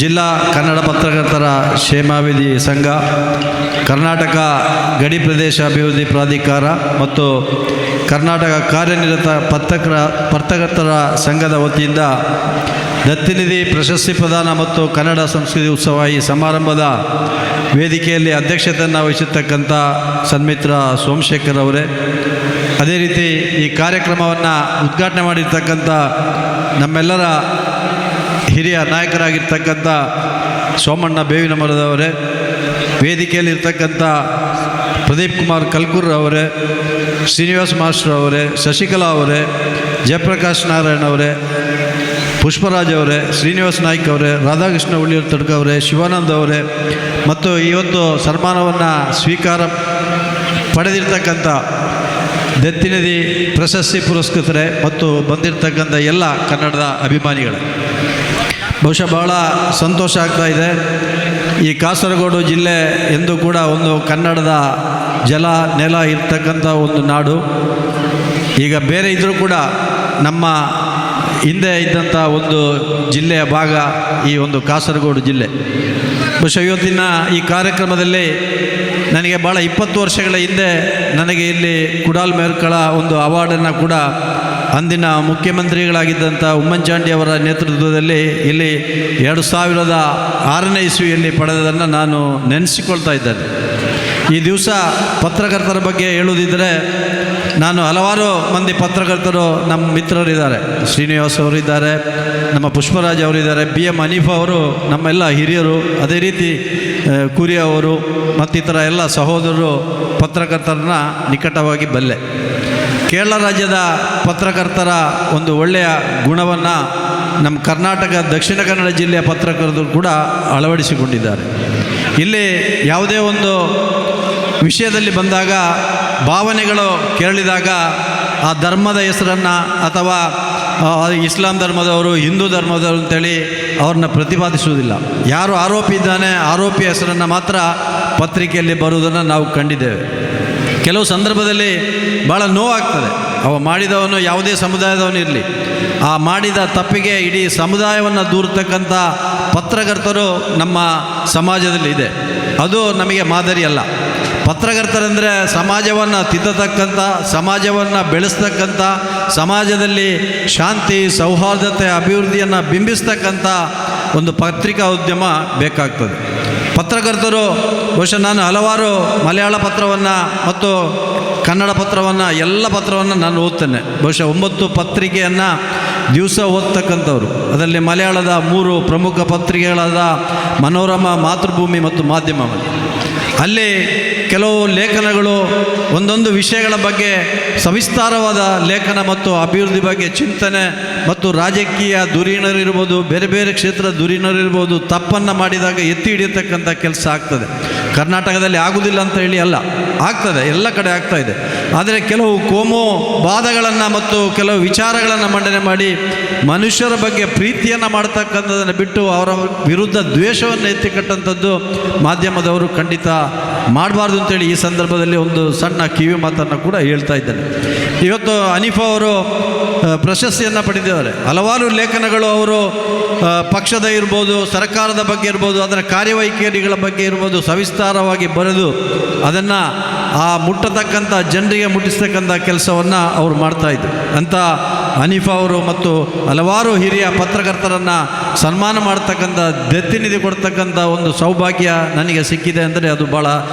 ಜಿಲ್ಲಾ ಕನ್ನಡ ಪತ್ರಕರ್ತರ ಕ್ಷೇಮಾಭಿವೃದ್ಧಿ ಸಂಘ, ಕರ್ನಾಟಕ ಗಡಿ ಪ್ರದೇಶ ಅಭಿವೃದ್ಧಿ ಪ್ರಾಧಿಕಾರ ಮತ್ತು ಕರ್ನಾಟಕ ಕಾರ್ಯನಿರತ ಪತ್ರಕರ್ತರ ಸಂಘದ ವತಿಯಿಂದ ದತ್ತಿನಿಧಿ ಪ್ರಶಸ್ತಿ ಪ್ರದಾನ ಮತ್ತು ಕನ್ನಡ ಸಂಸ್ಕೃತಿ ಉತ್ಸವ ಈ ಸಮಾರಂಭದ ವೇದಿಕೆಯಲ್ಲಿ ಅಧ್ಯಕ್ಷತೆಯನ್ನು ವಹಿಸಿರ್ತಕ್ಕಂಥ ಸನ್ಮಿತ್ರ ಸೋಮಶೇಖರ್ ಅವರೇ, ಅದೇ ರೀತಿ ಈ ಕಾರ್ಯಕ್ರಮವನ್ನು ಉದ್ಘಾಟನೆ ಮಾಡಿರ್ತಕ್ಕಂಥ ನಮ್ಮೆಲ್ಲರ ಹಿರಿಯ ನಾಯಕರಾಗಿರ್ತಕ್ಕಂಥ ಸೋಮಣ್ಣ ಬೇವಿನ ಮರದವರೇ, ವೇದಿಕೆಯಲ್ಲಿರ್ತಕ್ಕಂಥ ಪ್ರದೀಪ್ ಕುಮಾರ್ ಕಲ್ಕೂರ್ ಅವರೇ, ಶ್ರೀನಿವಾಸ್ ಮಾಸ್ಟರ್ ಅವರೇ, ಶಶಿಕಲಾ ಅವರೇ, ಜಯಪ್ರಕಾಶ್ ನಾರಾಯಣ್ ಅವರೇ, ಪುಷ್ಪರಾಜ್ ಅವರೇ, ಶ್ರೀನಿವಾಸ್ ನಾಯ್ಕ್ ಅವರೇ, ರಾಧಾಕೃಷ್ಣ ಉಳ್ಳಿಯೂರು ತಡ್ಕ ಅವರೇ, ಶಿವಾನಂದ್ ಅವರೇ ಮತ್ತು ಇವತ್ತು ಸನ್ಮಾನವನ್ನು ಸ್ವೀಕಾರ ಪಡೆದಿರ್ತಕ್ಕಂಥ ದತ್ತಿನಿಧಿ ಪ್ರಶಸ್ತಿ ಪುರಸ್ಕೃತರೆ ಮತ್ತು ಬಂದಿರತಕ್ಕಂಥ ಎಲ್ಲ ಕನ್ನಡದ ಅಭಿಮಾನಿಗಳೇ, ಬಹುಶಃ ಬಹಳ ಸಂತೋಷ ಆಗ್ತಾಯಿದೆ. ಈ ಕಾಸರಗೋಡು ಜಿಲ್ಲೆ ಎಂದು ಕೂಡ ಒಂದು ಕನ್ನಡದ ಜಲ ನೆಲ ಇರ್ತಕ್ಕಂಥ ಒಂದು ನಾಡು. ಈಗ ಬೇರೆ ಇದ್ದರೂ ಕೂಡ ನಮ್ಮ ಹಿಂದೆ ಇದ್ದಂಥ ಒಂದು ಜಿಲ್ಲೆಯ ಭಾಗ ಈ ಒಂದು ಕಾಸರಗೋಡು ಜಿಲ್ಲೆ. ಬಹುಶಃ ಇವತ್ತಿನ ಈ ಕಾರ್ಯಕ್ರಮದಲ್ಲಿ ನನಗೆ ಭಾಳ 20 ವರ್ಷಗಳ ಹಿಂದೆ ನನಗೆ ಇಲ್ಲಿ ಕುಡಾಲ್ ಮೇರ್ಕಳ ಒಂದು ಅವಾರ್ಡನ್ನು ಕೂಡ ಅಂದಿನ ಮುಖ್ಯಮಂತ್ರಿಗಳಾಗಿದ್ದಂಥ ಉಮ್ಮನ್ಚಾಂಡಿ ಅವರ ನೇತೃತ್ವದಲ್ಲಿ ಇಲ್ಲಿ 2006ನೇ ಇಸ್ವಿಯಲ್ಲಿ ಪಡೆದದನ್ನು ನಾನು ನೆನೆಸಿಕೊಳ್ತಾ ಇದ್ದೇನೆ. ಈ ದಿವಸ ಪತ್ರಕರ್ತರ ಬಗ್ಗೆ ಹೇಳುವುದಿದ್ದರೆ ನಾನು ಹಲವಾರು ಮಂದಿ ಪತ್ರಕರ್ತರು ನಮ್ಮ ಮಿತ್ರರಿದ್ದಾರೆ. ಶ್ರೀನಿವಾಸ್ ಅವರಿದ್ದಾರೆ, ನಮ್ಮ ಪುಷ್ಪರಾಜ್ ಅವರಿದ್ದಾರೆ, BM ಹನೀಫಾ ಅವರು ನಮ್ಮೆಲ್ಲ ಹಿರಿಯರು, ಅದೇ ರೀತಿ ಕುರಿ ಅವರು ಮತ್ತಿತರ ಎಲ್ಲ ಸಹೋದರರು ಪತ್ರಕರ್ತರನ್ನ ನಿಕಟವಾಗಿ ಬಲ್ಲೆ. ಕೇರಳ ರಾಜ್ಯದ ಪತ್ರಕರ್ತರ ಒಂದು ಒಳ್ಳೆಯ ಗುಣವನ್ನು ನಮ್ಮ ಕರ್ನಾಟಕ ದಕ್ಷಿಣ ಕನ್ನಡ ಜಿಲ್ಲೆಯ ಪತ್ರಕರ್ತರು ಕೂಡ ಅಳವಡಿಸಿಕೊಂಡಿದ್ದಾರೆ. ಇಲ್ಲಿ ಯಾವುದೇ ಒಂದು ವಿಷಯದಲ್ಲಿ ಬಂದಾಗ ಭಾವನೆಗಳು ಕೇಳಿದಾಗ ಆ ಧರ್ಮದ ಹೆಸರನ್ನು ಅಥವಾ ಇಸ್ಲಾಂ ಧರ್ಮದವರು, ಹಿಂದೂ ಧರ್ಮದವರು ಅಂತೇಳಿ ಅವ್ರನ್ನ ಪ್ರತಿಪಾದಿಸುವುದಿಲ್ಲ. ಯಾರು ಆರೋಪಿ ಇದ್ದಾನೆ, ಆರೋಪಿ ಹೆಸರನ್ನು ಮಾತ್ರ ಪತ್ರಿಕೆಯಲ್ಲಿ ಬರುವುದನ್ನು ನಾವು ಕಂಡಿದ್ದೇವೆ. ಕೆಲವು ಸಂದರ್ಭದಲ್ಲಿ ಭಾಳ ನೋವಾಗ್ತದೆ. ಅವ ಮಾಡಿದವನು ಯಾವುದೇ ಸಮುದಾಯದವನು ಇರಲಿ, ಆ ಮಾಡಿದ ತಪ್ಪಿಗೆ ಇಡೀ ಸಮುದಾಯವನ್ನು ದೂರತಕ್ಕಂಥ ಪತ್ರಕರ್ತರು ನಮ್ಮ ಸಮಾಜದಲ್ಲಿ ಇದೆ. ಅದು ನಮಗೆ ಮಾದರಿಯಲ್ಲ. ಪತ್ರಕರ್ತರೆಂದರೆ ಸಮಾಜವನ್ನು ತಿದ್ದತಕ್ಕಂಥ, ಸಮಾಜವನ್ನು ಬೆಳೆಸ್ತಕ್ಕಂಥ, ಸಮಾಜದಲ್ಲಿ ಶಾಂತಿ ಸೌಹಾರ್ದತೆ ಅಭಿವೃದ್ಧಿಯನ್ನು ಬಿಂಬಿಸ್ತಕ್ಕಂಥ ಒಂದು ಪತ್ರಿಕಾ ಉದ್ಯಮ ಬೇಕಾಗ್ತದೆ. ಪತ್ರಕರ್ತರು ಬಹುಶಃ ನಾನು ಹಲವಾರು ಮಲಯಾಳ ಪತ್ರವನ್ನು ಮತ್ತು ಕನ್ನಡ ಪತ್ರವನ್ನು ಎಲ್ಲ ಪತ್ರವನ್ನು ನಾನು ಓದ್ತೇನೆ. ಬಹುಶಃ 9 ಪತ್ರಿಕೆಯನ್ನು ದಿವಸ ಓದ್ತಕ್ಕಂಥವ್ರು. ಅದರಲ್ಲಿ ಮಲಯಾಳದ 3 ಪ್ರಮುಖ ಪತ್ರಿಕೆಗಳಾದ ಮನೋರಮ, ಮಾತೃಭೂಮಿ ಮತ್ತು ಮಾಧ್ಯಮ. ಅಲ್ಲಿ ಕೆಲವು ಲೇಖನಗಳು ಒಂದೊಂದು ವಿಷಯಗಳ ಬಗ್ಗೆ ಸವಿಸ್ತಾರವಾದ ಲೇಖನ ಮತ್ತು ಅಭಿವೃದ್ಧಿ ಬಗ್ಗೆ ಚಿಂತನೆ ಮತ್ತು ರಾಜಕೀಯ ಧುರೀಣರಿರ್ಬೋದು, ಬೇರೆ ಬೇರೆ ಕ್ಷೇತ್ರದ ಧುರೀಣರಿರ್ಬೋದು, ತಪ್ಪನ್ನು ಮಾಡಿದಾಗ ಎತ್ತಿ ಹಿಡಿಯತಕ್ಕಂಥ ಕೆಲಸ ಆಗ್ತದೆ. ಕರ್ನಾಟಕದಲ್ಲಿ ಆಗುವುದಿಲ್ಲ ಅಂತ ಹೇಳಿ ಅಲ್ಲ, ಆಗ್ತದೆ, ಎಲ್ಲ ಕಡೆ ಆಗ್ತಾಯಿದೆ. ಆದರೆ ಕೆಲವು ಕೋಮು ವಾದಗಳನ್ನು ಮತ್ತು ಕೆಲವು ವಿಚಾರಗಳನ್ನು ಮಂಡನೆ ಮಾಡಿ ಮನುಷ್ಯರ ಬಗ್ಗೆ ಪ್ರೀತಿಯನ್ನು ಮಾಡ್ತಕ್ಕಂಥದ್ದನ್ನು ಬಿಟ್ಟು ಅವರ ವಿರುದ್ಧ ದ್ವೇಷವನ್ನು ಎತ್ತಿಕಟ್ಟಂಥದ್ದು ಮಾಧ್ಯಮದವರು ಖಂಡಿತ ಮಾಡಬಾರ್ದು ಅಂತೇಳಿ ಈ ಸಂದರ್ಭದಲ್ಲಿ ಒಂದು ಸಣ್ಣ ಕಿವಿ ಮಾತನ್ನು ಕೂಡ ಹೇಳ್ತಾ ಇದ್ದೇನೆ. ಇವತ್ತು ಹನೀಫಾ ಅವರು ಪ್ರಶಸ್ತಿಯನ್ನು ಪಡೆದಿದ್ದಾರೆ. ಹಲವಾರು ಲೇಖನಗಳು ಅವರು ಪಕ್ಷದ ಇರ್ಬೋದು, ಸರ್ಕಾರದ ಬಗ್ಗೆ ಇರ್ಬೋದು, ಅದರ ಕಾರ್ಯವೈಖರಿಗಳ ಬಗ್ಗೆ ಇರ್ಬೋದು ಸವಿಸ್ತಾರವಾಗಿ ಬರೆದು ಅದನ್ನು ಆ ಮುಟ್ಟತಕ್ಕಂಥ ಜನರಿಗೆ ಮುಟ್ಟಿಸ್ತಕ್ಕಂಥ ಕೆಲಸವನ್ನು ಅವರು ಮಾಡ್ತಾಯಿದ್ರು. ಅಂಥ ಹನೀಫಾ ಅವರು ಮತ್ತು ಹಲವಾರು ಹಿರಿಯ ಪತ್ರಕರ್ತರನ್ನು ಸನ್ಮಾನ ಮಾಡ್ತಕ್ಕಂಥ, ದತ್ತಿನಿಧಿ ಕೊಡ್ತಕ್ಕಂಥ ಒಂದು ಸೌಭಾಗ್ಯ ನನಗೆ ಸಿಕ್ಕಿದೆ ಅಂದರೆ ಅದು ಭಾಳ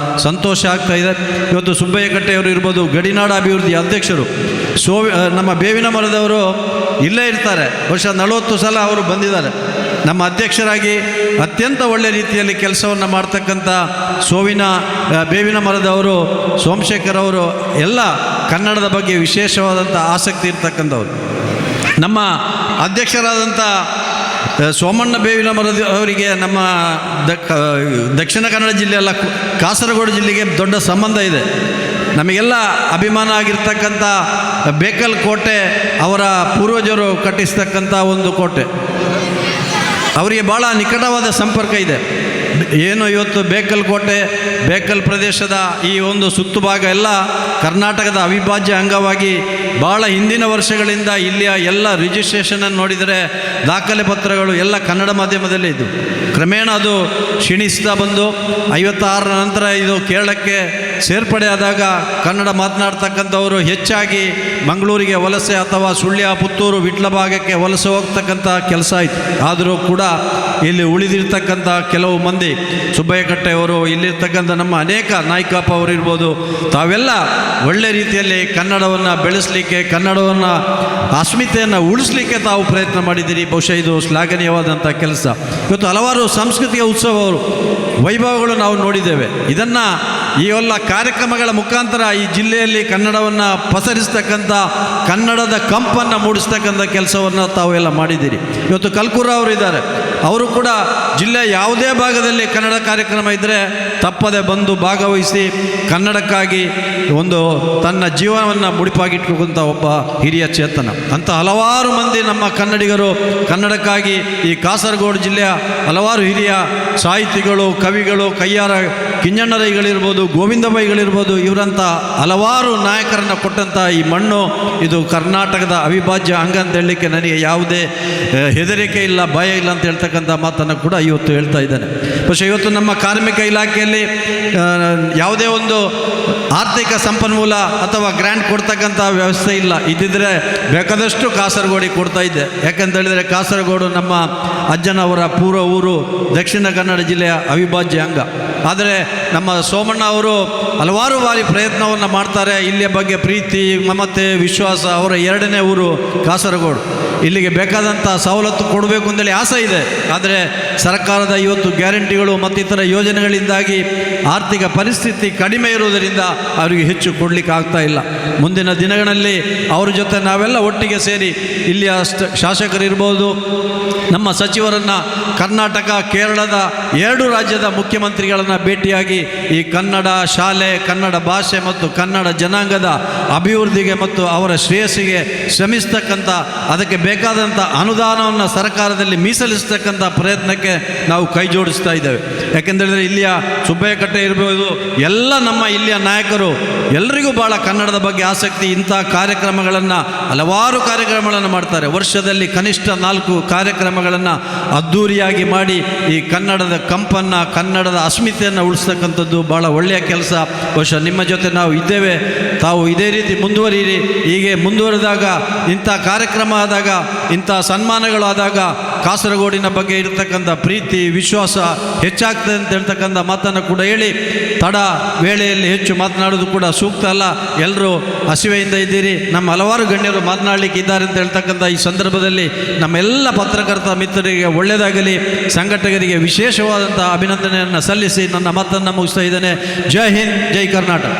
ಸಂತೋಷ ಆಗ್ತಾಯಿದೆ. ಇವತ್ತು ಸುಬ್ಬಯ್ಯ ಕಟ್ಟೆಯವರು ಇರ್ಬೋದು, ಗಡಿನಾಡ ಅಭಿವೃದ್ಧಿ ಅಧ್ಯಕ್ಷರು, ನಮ್ಮ ಬೇವಿನ ಮರದವರು ಇಲ್ಲೇ ಇರ್ತಾರೆ. ಬಹುಶಃ 40 ಸಲ ಅವರು ಬಂದಿದ್ದಾರೆ. ನಮ್ಮ ಅಧ್ಯಕ್ಷರಾಗಿ ಅತ್ಯಂತ ಒಳ್ಳೆಯ ರೀತಿಯಲ್ಲಿ ಕೆಲಸವನ್ನು ಮಾಡ್ತಕ್ಕಂಥ ಬೇವಿನ ಮರದವರು, ಸೋಮಶೇಖರ್ ಅವರು ಎಲ್ಲ ಕನ್ನಡದ ಬಗ್ಗೆ ವಿಶೇಷವಾದಂಥ ಆಸಕ್ತಿ ಇರ್ತಕ್ಕಂಥವ್ರು. ನಮ್ಮ ಅಧ್ಯಕ್ಷರಾದಂಥ ಸೋಮಣ್ಣ ಬೇವಿನ ಮರದ ಅವರಿಗೆ ನಮ್ಮ ದಕ್ಷಿಣ ಕನ್ನಡ ಜಿಲ್ಲೆಯಲ್ಲ, ಕಾಸರಗೋಡು ಜಿಲ್ಲೆಗೆ ದೊಡ್ಡ ಸಂಬಂಧ ಇದೆ. ನಮಗೆಲ್ಲ ಅಭಿಮಾನ ಆಗಿರ್ತಕ್ಕಂಥ ಬೇಕಲ್ ಕೋಟೆ ಅವರ ಪೂರ್ವಜರು ಕಟ್ಟಿಸ್ತಕ್ಕಂಥ ಒಂದು ಕೋಟೆ, ಅವರಿಗೆ ಭಾಳ ನಿಕಟವಾದ ಸಂಪರ್ಕ ಇದೆ. ಏನು ಇವತ್ತು ಬೇಕಲ್ ಕೋಟೆ, ಬೇಕಲ್ ಪ್ರದೇಶದ ಈ ಒಂದು ಸುತ್ತು ಭಾಗ ಎಲ್ಲ ಕರ್ನಾಟಕದ ಅವಿಭಾಜ್ಯ ಅಂಗವಾಗಿ ಭಾಳ ಹಿಂದಿನ ವರ್ಷಗಳಿಂದ ಇಲ್ಲಿಯ ಎಲ್ಲ ರಿಜಿಸ್ಟ್ರೇಷನನ್ನು ನೋಡಿದರೆ ದಾಖಲೆ ಪತ್ರಗಳು ಎಲ್ಲ ಕನ್ನಡ ಮಾಧ್ಯಮದಲ್ಲೇ ಇದ್ದು ಕ್ರಮೇಣ ಅದು ಕ್ಷೀಣಿಸ್ತಾ ಬಂದು 56ರ ನಂತರ ಇದು ಕೇರಳಕ್ಕೆ ಸೇರ್ಪಡೆ ಆದಾಗ ಕನ್ನಡ ಮಾತನಾಡ್ತಕ್ಕಂಥವರು ಹೆಚ್ಚಾಗಿ ಮಂಗಳೂರಿಗೆ ವಲಸೆ ಅಥವಾ ಸುಳ್ಯ, ಪುತ್ತೂರು, ವಿಟ್ಲ ಭಾಗಕ್ಕೆ ವಲಸೆ ಹೋಗ್ತಕ್ಕಂಥ ಕೆಲಸ ಆಯಿತು. ಆದರೂ ಕೂಡ ಇಲ್ಲಿ ಉಳಿದಿರ್ತಕ್ಕಂಥ ಕೆಲವು ಮಂದಿ, ಸುಬ್ಬಯ್ಯ ಕಟ್ಟೆಯವರು, ಇಲ್ಲಿರ್ತಕ್ಕಂಥ ನಮ್ಮ ಅನೇಕ ನಾಯ್ಕಪ್ಪ ಅವರು ಇರ್ಬೋದು, ತಾವೆಲ್ಲ ಒಳ್ಳೆ ರೀತಿಯಲ್ಲಿ ಕನ್ನಡವನ್ನು ಬೆಳೆಸಲಿಕ್ಕೆ, ಕನ್ನಡವನ್ನು ಅಸ್ಮಿತೆಯನ್ನು ಉಳಿಸ್ಲಿಕ್ಕೆ ತಾವು ಪ್ರಯತ್ನ ಮಾಡಿದ್ದೀರಿ. ಬಹುಶಃ ಇದು ಶ್ಲಾಘನೀಯವಾದಂಥ ಕೆಲಸ. ಇವತ್ತು ಹಲವಾರು ಸಾಂಸ್ಕೃತಿಕ ಉತ್ಸವಗಳು, ವೈಭವಗಳು ನಾವು ನೋಡಿದ್ದೇವೆ. ಇದನ್ನು ಈ ಎಲ್ಲ ಕಾರ್ಯಕ್ರಮಗಳ ಮುಖಾಂತರ ಈ ಜಿಲ್ಲೆಯಲ್ಲಿ ಕನ್ನಡವನ್ನು ಪಸರಿಸ್ತಕ್ಕಂಥ, ಕನ್ನಡದ ಕಂಪನ್ನು ಮೂಡಿಸ್ತಕ್ಕಂಥ ಕೆಲಸವನ್ನು ತಾವೆಲ್ಲ ಮಾಡಿದ್ದೀರಿ. ಇವತ್ತು ಕಲ್ಕೂರ ಅವರು ಇದ್ದಾರೆ, ಅವರು ಕೂಡ ಜಿಲ್ಲೆಯ ಯಾವುದೇ ಭಾಗದಲ್ಲಿ ಕನ್ನಡ ಕಾರ್ಯಕ್ರಮ ಇದ್ದರೆ ತಪ್ಪದೆ ಬಂದು ಭಾಗವಹಿಸಿ ಕನ್ನಡಕ್ಕಾಗಿ ಒಂದು ತನ್ನ ಜೀವನವನ್ನು ಮುಡಿಪಾಗಿಟ್ಟುಕೊಂಥ ಒಬ್ಬ ಹಿರಿಯ ಚೇತನ. ಅಂತ ಹಲವಾರು ಮಂದಿ ನಮ್ಮ ಕನ್ನಡಿಗರು ಕನ್ನಡಕ್ಕಾಗಿ ಈ ಕಾಸರಗೋಡು ಜಿಲ್ಲೆಯ ಹಲವಾರು ಹಿರಿಯ ಸಾಹಿತಿಗಳು, ಕವಿಗಳು, ಕಯ್ಯಾರ ಕಿಂಜಣ್ಣರೈಗಳಿರ್ಬೋದು, ಗೋವಿಂದ ಬೈಗಳಿರ್ಬೋದು, ಇವರಂಥ ಹಲವಾರು ನಾಯಕರನ್ನು ಕೊಟ್ಟಂಥ ಈ ಮಣ್ಣು ಇದು ಕರ್ನಾಟಕದ ಅವಿಭಾಜ್ಯ ಅಂಗ ಅಂತ ಹೇಳಲಿಕ್ಕೆ ನನಗೆ ಯಾವುದೇ ಹೆದರಿಕೆ ಇಲ್ಲ, ಭಯ ಇಲ್ಲ ಅಂತ ಹೇಳ್ತಕ್ಕಂಥ ಮಾತನ್ನು ಕೂಡ ಇವತ್ತು ಹೇಳ್ತಾ ಇದ್ದೇನೆ. പക്ഷേ ಇವತ್ತು ನಮ್ಮ ಕಾರ್ಮಿಕ ಇಲಾಖೆಯಲ್ಲಿ ಯಾವುದೇ ಒಂದು ಆರ್ಥಿಕ ಸಂಪನ್ಮೂಲ ಅಥವಾ ಗ್ರ್ಯಾಂಟ್ ಕೊಡ್ತಕ್ಕಂಥ ವ್ಯವಸ್ಥೆ ಇಲ್ಲ. ಇದ್ದಿದ್ದರೆ ಬೇಕಾದಷ್ಟು ಕಾಸರಗೋಡಿಗೆ ಕೊಡ್ತಾ ಇದ್ದೆ. ಯಾಕಂತ ಹೇಳಿದರೆ ಕಾಸರಗೋಡು ನಮ್ಮ ಅಜ್ಜನವರ ಪೂರ್ವ ಊರು, ದಕ್ಷಿಣ ಕನ್ನಡ ಜಿಲ್ಲೆಯ ಅವಿಭಾಜ್ಯ ಅಂಗ. ಆದರೆ ನಮ್ಮ ಸೋಮಣ್ಣ ಅವರು ಹಲವಾರು ಬಾರಿ ಪ್ರಯತ್ನವನ್ನು ಮಾಡ್ತಾರೆ. ಇಲ್ಲಿಯ ಬಗ್ಗೆ ಪ್ರೀತಿ, ಮಮತೆ, ವಿಶ್ವಾಸ, ಅವರ 2ನೇ ಊರು ಕಾಸರಗೋಡು. ಇಲ್ಲಿಗೆ ಬೇಕಾದಂಥ ಸವಲತ್ತು ಕೊಡಬೇಕು ಅಂತೇಳಿ ಆಸೆ ಇದೆ. ಆದರೆ ಸರ್ಕಾರದ ಇವತ್ತು ಗ್ಯಾರಂಟಿಗಳು ಮತ್ತಿತರ ಯೋಜನೆಗಳಿಂದಾಗಿ ಆರ್ಥಿಕ ಪರಿಸ್ಥಿತಿ ಕಡಿಮೆ ಇರುವುದರಿಂದ ಅವರಿಗೆ ಹೆಚ್ಚು ಕೊಡಲಿಕ್ಕೆ ಆಗ್ತಾ ಇಲ್ಲ. ಮುಂದಿನ ದಿನಗಳಲ್ಲಿ ಅವ್ರ ಜೊತೆ ನಾವೆಲ್ಲ ಒಟ್ಟಿಗೆ ಸೇರಿ ಇಲ್ಲಿಯ ಶಾಸಕರಿರ್ಬೋದು, ನಮ್ಮ ಸಚಿವರನ್ನು, ಕರ್ನಾಟಕ, ಕೇರಳದ 2 ರಾಜ್ಯದ ಮುಖ್ಯಮಂತ್ರಿಗಳನ್ನು ಭೇಟಿಯಾಗಿ ಈ ಕನ್ನಡ ಶಾಲೆ, ಕನ್ನಡ ಭಾಷೆ ಮತ್ತು ಕನ್ನಡ ಜನಾಂಗದ ಅಭಿವೃದ್ಧಿಗೆ ಮತ್ತು ಅವರ ಶ್ರೇಯಸ್ಸಿಗೆ ಶ್ರಮಿಸ್ತಕ್ಕಂಥ, ಅದಕ್ಕೆ ಬೇಕಾದಂಥ ಅನುದಾನವನ್ನು ಸರ್ಕಾರದಲ್ಲಿ ಮೀಸಲಿಸ್ತಕ್ಕಂಥ ಪ್ರಯತ್ನಕ್ಕೆ ನಾವು ಕೈ ಜೋಡಿಸ್ತಾ ಇದ್ದೇವೆ. ಯಾಕೆಂದರೆ ಇಲ್ಲಿಯ ಸುಬ್ಬಯ್ಯ ಕಟ್ಟೆ ಇರ್ಬೋದು, ಎಲ್ಲ ನಮ್ಮ ಇಲ್ಲಿಯ ನಾಯಕರು ಎಲ್ಲರಿಗೂ ಭಾಳ ಕನ್ನಡದ ಬಗ್ಗೆ ಆಸಕ್ತಿ. ಇಂಥ ಕಾರ್ಯಕ್ರಮಗಳನ್ನು, ಹಲವಾರು ಕಾರ್ಯಕ್ರಮಗಳನ್ನು ಮಾಡ್ತಾರೆ. ವರ್ಷದಲ್ಲಿ ಕನಿಷ್ಠ 4 ಕಾರ್ಯಕ್ರಮಗಳನ್ನು ಅದ್ಧೂರಿಯಾಗಿ ಮಾಡಿ ಈ ಕನ್ನಡದ ಕಂಪನ್ನು, ಕನ್ನಡದ ಅಸ್ಮಿತೆಯನ್ನು ಉಳಿಸ್ತಕ್ಕಂಥದ್ದು ಭಾಳ ಒಳ್ಳೆಯ ಕೆಲಸ. ಬಹುಶಃ ನಿಮ್ಮ ಜೊತೆ ನಾವು ಇದ್ದೇವೆ. ತಾವು ಇದೇ ರೀತಿ ಮುಂದುವರಿಯಿರಿ. ಹೀಗೆ ಮುಂದುವರೆದಾಗ, ಇಂಥ ಕಾರ್ಯಕ್ರಮ ಆದಾಗ, ಇಂಥ ಸನ್ಮಾನಗಳಾದಾಗ ಕಾಸರಗೋಡಿನ ಬಗ್ಗೆ ಇರತಕ್ಕಂಥ ಪ್ರೀತಿ, ವಿಶ್ವಾಸ ಹೆಚ್ಚಾಗ್ತದೆ ಅಂತ ಹೇಳ್ತಕ್ಕಂಥ ಮಾತನ್ನು ಕೂಡ ಹೇಳಿ, ತಡ ವೇಳೆಯಲ್ಲಿ ಹೆಚ್ಚು ಮಾತನಾಡೋದು ಕೂಡ ಸೂಕ್ತ ಅಲ್ಲ. ಎಲ್ಲರೂ ಹಸಿವೆಯಿಂದ ಇದ್ದೀರಿ. ನಮ್ಮ ಹಲವಾರು ಗಣ್ಯರು ಮಾತನಾಡಲಿಕ್ಕೆ ಇದ್ದಾರೆ ಅಂತ ಹೇಳ್ತಕ್ಕಂಥ ಈ ಸಂದರ್ಭದಲ್ಲಿ ನಮ್ಮೆಲ್ಲ ಪತ್ರಕರ್ತ ಮಿತ್ರರಿಗೆ ಒಳ್ಳೆಯದಾಗಲಿ, ಸಂಘಟಕರಿಗೆ ವಿಶೇಷವಾದಂಥ ಅಭಿನಂದನೆಯನ್ನು ಸಲ್ಲಿಸಿ ನನ್ನ ಮಾತನ್ನು ಮುಗಿಸ್ತಾ ಇದ್ದೇನೆ. ಜೈ ಹಿಂದ್, ಜೈ ಕರ್ನಾಟಕ.